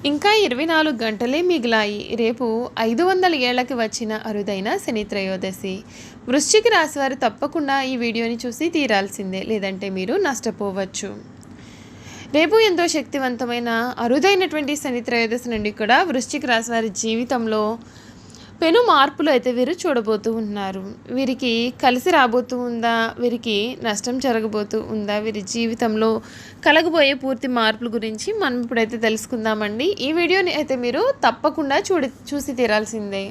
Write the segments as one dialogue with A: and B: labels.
A: ఇంకా 24 గంటలే మిగిలాయి. రేపు 500 ఏళ్లకి వచ్చిన అరుదైన శని త్రయోదశి. వృశ్చిక రాశి వారు తప్పకుండా ఈ వీడియోని చూసి తీరాల్సిందే, లేదంటే మీరు నష్టపోవచ్చు. రేపు ఎంతో శక్తివంతమైన అరుదైనటువంటి శని త్రయోదశి నుండి కూడా వృశ్చిక రాశి వారి జీవితంలో పెను మార్పులు అయితే వీరు చూడబోతూ ఉన్నారు. వీరికి కలిసి రాబోతూ ఉందా, వీరికి నష్టం జరగబోతూ ఉందా, వీరి జీవితంలో కలగబోయే పూర్తి మార్పుల గురించి మనం ఇప్పుడైతే తెలుసుకుందామండి. ఈ వీడియోని అయితే మీరు తప్పకుండా చూసి తీరాల్సిందే.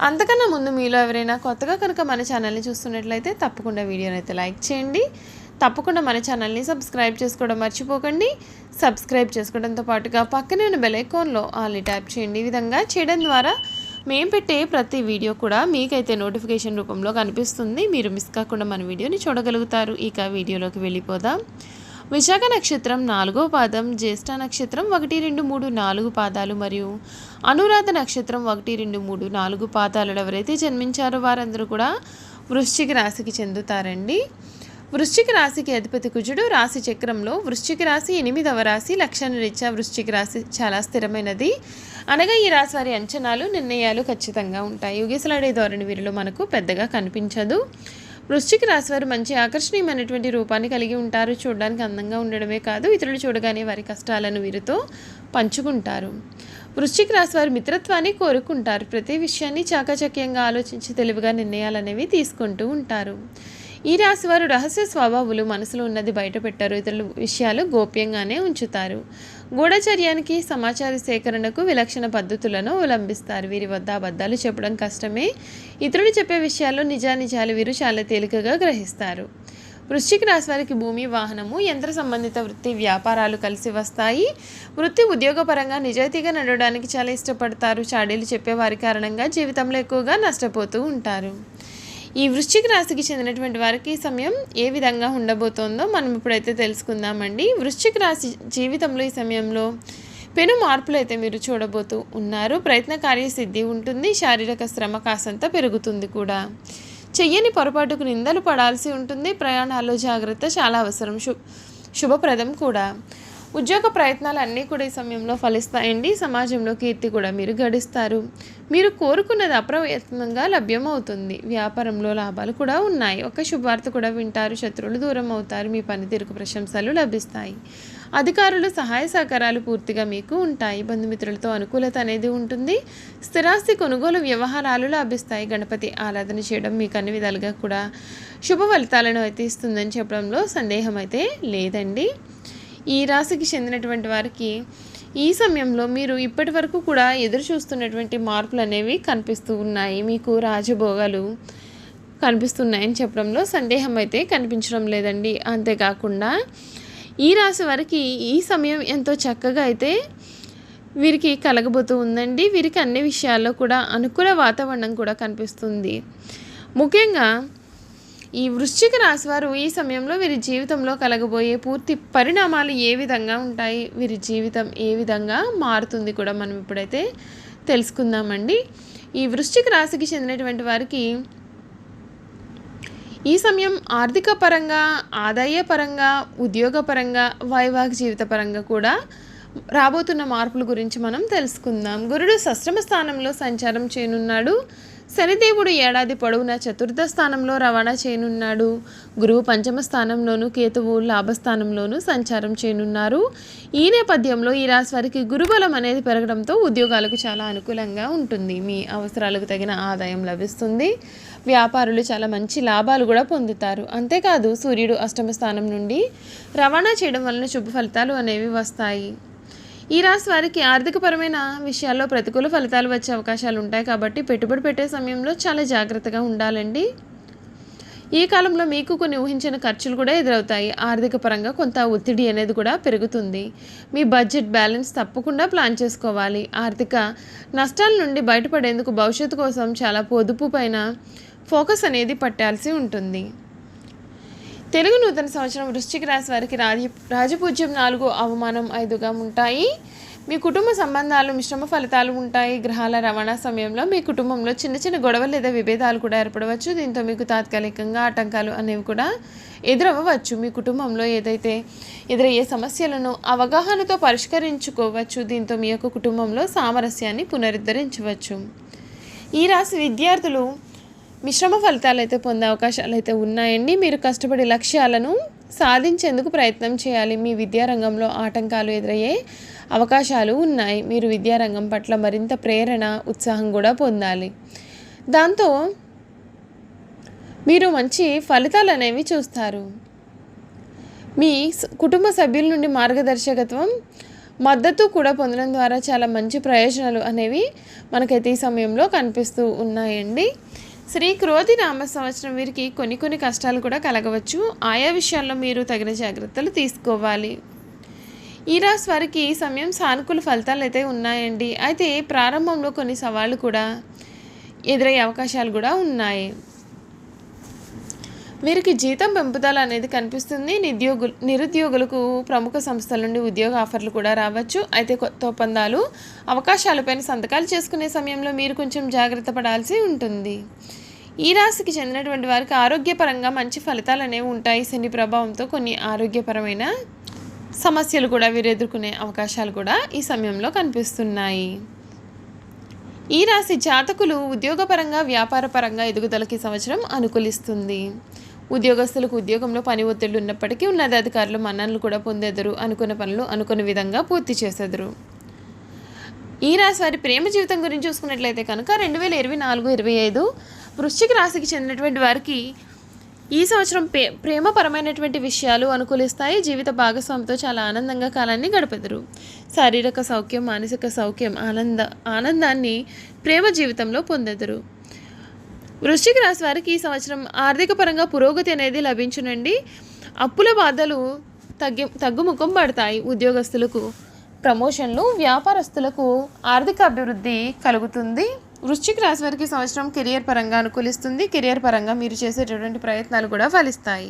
A: అంతకన్నా ముందు మీలో ఎవరైనా కొత్తగా కనుక మన ఛానల్ని చూస్తున్నట్లయితే తప్పకుండా వీడియోని అయితే లైక్ చేయండి. తప్పకుండా మన ఛానల్ని సబ్స్క్రైబ్ చేసుకోవడం మర్చిపోకండి. సబ్స్క్రైబ్ చేసుకోవడంతో పాటుగా పక్కనే ఉన్న బెల్ ఐకాన్లో ఆల్ని ట్యాప్ చేయండి. ఈ విధంగా చేయడం ద్వారా మేము పెట్టే ప్రతి వీడియో కూడా మీకైతే నోటిఫికేషన్ రూపంలో కనిపిస్తుంది. మీరు మిస్ కాకుండా మన వీడియోని చూడగలుగుతారు. ఇక వీడియోలోకి వెళ్ళిపోదాం. విశాఖ నక్షత్రం 4వ పాదం, జ్యేష్ఠ నక్షత్రం 1, 2, 3, 4 పాదాలు మరియు అనురాధ నక్షత్రం 1, 2, 3, 4 పాదాలలో ఎవరైతే జన్మించారో వారందరూ కూడా వృశ్చిక రాశికి చెందుతారండి. వృశ్చిక రాశికి అధిపతి కుజుడు. రాశి చక్రంలో వృశ్చిక రాశి 8వ రాశి. లక్షణ రీత్యా వృశ్చిక రాశి చాలా స్థిరమైనది. అనగా ఈ రాశి వారి అంచనాలు, నిర్ణయాలు ఖచ్చితంగా ఉంటాయి. యుగేసలాడే ధోరణి వీరిలో మనకు పెద్దగా కనిపించదు. వృశ్చిక రాశి వారు మంచి ఆకర్షణీయమైనటువంటి రూపాన్ని కలిగి ఉంటారు. చూడడానికి అందంగా ఉండడమే కాదు, ఇతరులు చూడగానే వారి కష్టాలను వీరితో పంచుకుంటారు. వృశ్చిక రాశి వారు మిత్రత్వాన్ని కోరుకుంటారు. ప్రతి విషయాన్ని చాకచక్యంగా ఆలోచించి తెలివిగా నిర్ణయాలు అనేవి తీసుకుంటూ ఉంటారు. ఈ రాశి వారు రహస్య స్వభావాలు, మనసులో ఉన్నది బయట పెట్టారు. ఇతరుల విషయాలు గోప్యంగానే ఉంచుతారు. గూఢచర్యానికి, సమాచార సేకరణకు విలక్షణ పద్ధతులను అవలంబిస్తారు. వీరి వద్ద అబద్ధాలు చెప్పడం కష్టమే. ఇతరులు చెప్పే విషయాల్లో నిజానిజాలు వీరు చాలా తేలికగా గ్రహిస్తారు. వృశ్చిక రాశి వారికి భూమి, వాహనము, యంత్ర సంబంధిత వృత్తి, వ్యాపారాలు కలిసి వస్తాయి. వృత్తి, ఉద్యోగపరంగా నిజాయితీగా నడవడానికి చాలా ఇష్టపడతారు. చాడీలు చెప్పేవారి కారణంగా జీవితంలో ఎక్కువగా నష్టపోతూ ఉంటారు. ఈ వృశ్చిక రాశికి చెందినటువంటి వారికి సమయం ఏ విధంగా ఉండబోతోందో మనం ఇప్పుడైతే తెలుసుకుందామండి. వృశ్చిక రాశి జీవితంలో ఈ సమయంలో పెను మార్పులు అయితే మీరు చూడబోతూ ఉన్నారు. ప్రయత్న కార్యసిద్ధి ఉంటుంది. శారీరక శ్రమ కాసంత పెరుగుతుంది కూడా. చెయ్యని పొరపాటుకు నిందలు పడాల్సి ఉంటుంది. ప్రయాణాల్లో జాగ్రత్త చాలా అవసరం. శుభప్రదం కూడా. ఉద్యోగ ప్రయత్నాలు అన్నీ కూడా ఈ సమయంలో ఫలిస్తాయండి. సమాజంలో కీర్తి కూడా మీరు గడిస్తారు. మీరు కోరుకున్నది అప్రయత్నంగా లభ్యమవుతుంది. వ్యాపారంలో లాభాలు కూడా ఉన్నాయి. ఒక శుభవార్త కూడా వింటారు. శత్రువులు దూరం అవుతారు. మీ పనితీరుకు ప్రశంసలు లభిస్తాయి. అధికారులు సహాయ సహకారాలు పూర్తిగా మీకు ఉంటాయి. బంధుమిత్రులతో అనుకూలత అనేది ఉంటుంది. స్థిరాస్తి కొనుగోలు వ్యవహారాలు లభిస్తాయి. గణపతి ఆరాధన చేయడం మీకు అన్ని విధాలుగా కూడా శుభ ఫలితాలను అయితే ఇస్తుందని చెప్పడంలో సందేహం అయితే లేదండి. ఈ రాశికి చెందినటువంటి వారికి ఈ సమయంలో మీరు ఇప్పటి వరకు కూడా ఎదురు చూస్తున్నటువంటి మార్పులు అనేవి కనిపిస్తూ ఉన్నాయి. మీకు రాజభోగాలు కనిపిస్తున్నాయని చెప్పడంలో సందేహం అయితే కనిపించడం లేదండి. అంతేకాకుండా ఈ రాశి వారికి ఈ సమయం ఎంతో చక్కగా అయితే వీరికి కలగబోతూ ఉందండి. వీరికి అన్ని విషయాల్లో కూడా అనుకూల వాతావరణం కూడా కనిపిస్తుంది. ముఖ్యంగా ఈ వృశ్చిక రాశి వారు ఈ సమయంలో వీరి జీవితంలో కలగబోయే పూర్తి పరిణామాలు ఏ విధంగా ఉంటాయి, వీరి జీవితం ఏ విధంగా మారుతుంది కూడా మనం ఇప్పుడైతే తెలుసుకుందామండి. ఈ వృశ్చిక రాశికి చెందినటువంటి వారికి ఈ సమయం ఆర్థిక పరంగా, ఆదాయపరంగా, ఉద్యోగపరంగా, వైవాహిక జీవిత పరంగా కూడా రాబోతున్న మార్పుల గురించి మనం తెలుసుకుందాం. గురుడు షష్ఠమ స్థానంలో సంచారం చేయనున్నాడు. శనిదేవుడు ఏడాది పొడవునా చతుర్థ స్థానంలో రవాణా చేయనున్నాడు. గురువు పంచమ స్థానంలోను, కేతువు లాభస్థానంలోనూ సంచారం చేయనున్నారు. ఈ నేపథ్యంలో ఈ రాశి వారికి గురుబలం అనేది పెరగడంతో ఉద్యోగాలకు చాలా అనుకూలంగా ఉంటుంది. మీ అవసరాలకు తగిన ఆదాయం లభిస్తుంది. వ్యాపారులు చాలా మంచి లాభాలు కూడా పొందుతారు. అంతేకాదు సూర్యుడు అష్టమ స్థానం నుండి రవాణా చేయడం వలన శుభ ఫలితాలు అనేవి వస్తాయి. ఈ రాశి వారికి ఆర్థికపరమైన విషయాల్లో ప్రతికూల ఫలితాలు వచ్చే అవకాశాలు ఉంటాయి. కాబట్టి పెట్టుబడి పెట్టే సమయంలో చాలా జాగ్రత్తగా ఉండాలండి. ఈ కాలంలో మీకు కొన్ని ఊహించిన ఖర్చులు కూడా ఎదురవుతాయి. ఆర్థిక పరంగా కొంత ఒత్తిడి అనేది కూడా పెరుగుతుంది. మీ బడ్జెట్ బ్యాలెన్స్ తప్పకుండా ప్లాన్ చేసుకోవాలి. ఆర్థిక నష్టాల నుండి బయటపడేందుకు భవిష్యత్తు కోసం చాలా పొదుపు పైన ఫోకస్ అనేది పట్టాల్సి ఉంటుంది. తెలుగు నూతన సంవత్సరం వృశ్చిక రాశి వారికి రాజపూజ్యం 4, అవమానం 5గా ఉంటాయి. మీ కుటుంబ సంబంధాలు మిశ్రమ ఫలితాలు ఉంటాయి. గ్రహాల రవాణా సమయంలో మీ కుటుంబంలో చిన్న చిన్న గొడవలు లేదా విభేదాలు కూడా ఏర్పడవచ్చు. దీంతో మీకు తాత్కాలికంగా ఆటంకాలు అనేవి కూడా ఎదురవ్వచ్చు. మీ కుటుంబంలో ఏదైతే ఎదురయ్యే సమస్యలను అవగాహనతో పరిష్కరించుకోవచ్చు. దీంతో మీ యొక్క కుటుంబంలో సామరస్యాన్ని పునరుద్ధరించవచ్చు. ఈ రాశి విద్యార్థులు మిశ్రమ ఫలితాలు అయితే పొందే అవకాశాలు అయితే ఉన్నాయండి. మీరు కష్టపడి లక్ష్యాలను సాధించేందుకు ప్రయత్నం చేయాలి. మీ విద్యారంగంలో ఆటంకాలు ఎదురయ్యే అవకాశాలు ఉన్నాయి. మీరు విద్యారంగం పట్ల మరింత ప్రేరణ, ఉత్సాహం కూడా పొందాలి. దాంతో మీరు మంచి ఫలితాలు అనేవి చూస్తారు. మీ కుటుంబ సభ్యుల నుండి మార్గదర్శకత్వం, మద్దతు కూడా పొందడం ద్వారా చాలా మంచి ప్రయోజనాలు అనేవి మనకైతే ఈ సమయంలో కనిపిస్తూ ఉన్నాయండి. శ్రీ క్రోధి నామ సంవత్సరం వీరికి కొన్ని కష్టాలు కూడా కలగవచ్చు. ఆయా విషయాల్లో మీరు తగిన జాగ్రత్తలు తీసుకోవాలి. ఈ రాశి వారికి ఈ సమయం సానుకూల ఫలితాలు అయితే ఉన్నాయండి. అయితే ప్రారంభంలో కొన్ని సవాళ్ళు కూడా ఎదురయ్యే అవకాశాలు కూడా ఉన్నాయి. వీరికి జీతం పెంపుదల అనేది కనిపిస్తుంది. నిరుద్యోగులకు ప్రముఖ సంస్థల నుండి ఉద్యోగ ఆఫర్లు కూడా రావచ్చు. అయితే కొత్త ఒప్పందాలు, అవకాశాలపైన సంతకాలు చేసుకునే సమయంలో మీరు కొంచెం జాగ్రత్త పడాల్సి ఉంటుంది. ఈ రాశికి చెందినటువంటి వారికి ఆరోగ్యపరంగా మంచి ఫలితాలు అనేవి ఉంటాయి. శని ప్రభావంతో కొన్ని ఆరోగ్యపరమైన సమస్యలు కూడా వీరు ఎదుర్కొనే అవకాశాలు కూడా ఈ సమయంలో కనిపిస్తున్నాయి. ఈ రాశి జాతకులు ఉద్యోగపరంగా, వ్యాపారపరంగా ఎదుగుదలకి సంవత్సరం అనుకూలిస్తుంది. ఉద్యోగస్తులకు ఉద్యోగంలో పని ఒత్తిళ్లు ఉన్నప్పటికీ ఉన్నతాధికారులు మన్ననలు కూడా పొందేదరు. అనుకున్న పనులు అనుకున్న విధంగా పూర్తి చేసేదరు. ఈ రాశి వారి ప్రేమ జీవితం గురించి చూసుకున్నట్లయితే కనుక 2024-25 వృశ్చిక రాశికి చెందినటువంటి వారికి ఈ సంవత్సరం ప్రేమపరమైనటువంటి విషయాలు అనుకూలిస్తాయి. జీవిత భాగస్వామితో చాలా ఆనందంగా కాలాన్ని గడపెదరు. శారీరక సౌఖ్యం, మానసిక సౌఖ్యం, ఆనందాన్ని ప్రేమ జీవితంలో పొందెదరు. వృశ్చిక రాశి వారికి ఈ సంవత్సరం ఆర్థిక పరంగా పురోగతి అనేది లభించునండి. అప్పుల బాధలు తగ్గుముఖం పడతాయి. ఉద్యోగస్తులకు ప్రమోషన్లు, వ్యాపారస్తులకు ఆర్థిక అభివృద్ధి కలుగుతుంది. వృశ్చిక రాశి వారికి సంవత్సరం కెరియర్ పరంగా అనుకూలిస్తుంది. కెరియర్ పరంగా మీరు చేసేటటువంటి ప్రయత్నాలు కూడా ఫలిస్తాయి.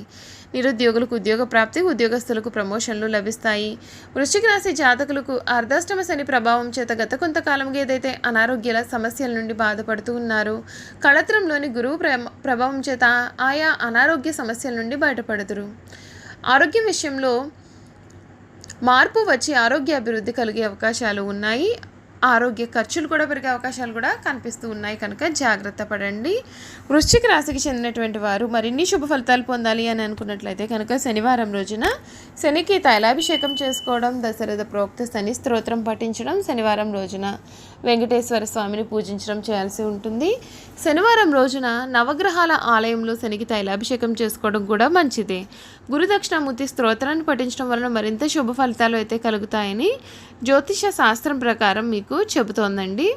A: నిరుద్యోగులకు ఉద్యోగ ప్రాప్తి, ఉద్యోగస్తులకు ప్రమోషన్లు లభిస్తాయి. వృశ్చిక రాశి జాతకులకు అర్ధాష్టమ శని ప్రభావం చేత గత కొంతకాలంగా ఏదైతే అనారోగ్యాల సమస్యల నుండి బాధపడుతూ ఉన్నారు, కళత్రంలోని గురువు ప్రభావం చేత ఆయా అనారోగ్య సమస్యల నుండి బయటపడతారు. ఆరోగ్యం విషయంలో మార్పు వచ్చి ఆరోగ్య అభివృద్ధి కలిగే అవకాశాలు ఉన్నాయి. ఆరోగ్య ఖర్చులు కూడా పెరిగే అవకాశాలు కూడా కనిపిస్తూ ఉన్నాయి కనుక జాగ్రత్త పడండి. వృశ్చిక రాశికి చెందినటువంటి వారు మరిన్ని శుభ ఫలితాలు పొందాలి అని అనుకున్నట్లయితే కనుక శనివారం రోజున శనికి తైలాభిషేకం చేసుకోవడం, దశరథ ప్రోక్త శని స్తోత్రం పఠించడం, శనివారం రోజున వెంకటేశ్వర స్వామిని పూజించడం చేయాల్సి ఉంటుంది. శనివారం రోజున నవగ్రహాల ఆలయంలో శనికి తైలాభిషేకం చేసుకోవడం కూడా మంచిదే. గురుదక్షిణామూర్తి స్తోత్రాన్ని పఠించడం వలన మరింత శుభ ఫలితాలు అయితే కలుగుతాయని జ్యోతిష శాస్త్రం ప్రకారం మీకు చెబుతోందండి.